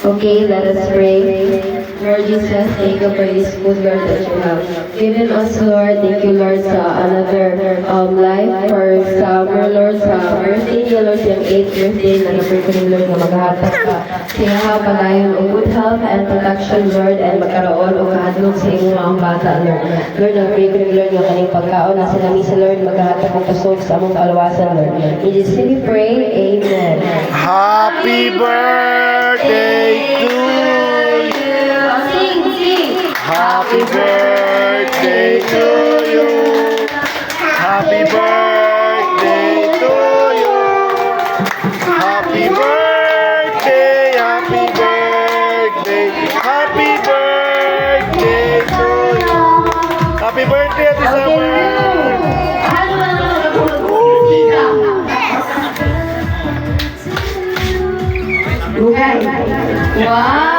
Okay, let us pray. Lord Jesus, thank you for this food, Lord, that you have given us, Lord. Thank you, Lord, sa another life for summer, Lord, sa birthday niya, Lord, yung 8th birthday na na-pray ko rin, Lord, na maghatag ka. Siya palayon o good health and protection, Lord, and magkaroon o kahadlok sa iyong mga bata, Lord. Lord, na-pray ko rin, Lord, yung kaning pagkaon na sila misa, Lord, maghatag ng pasok sa among kaluwasan, Lord. In Jesus' name we pray, Amen. Happy birthday to you. Happy birthday to you. Happy birthday to you. Happy birthday, happy birthday, happy birthday to you. Happy birthday, Ate Summer. Wow!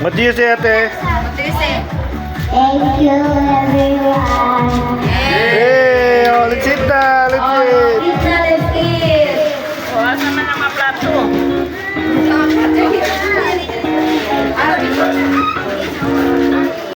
What do you say, Ate? Thank you, everyone.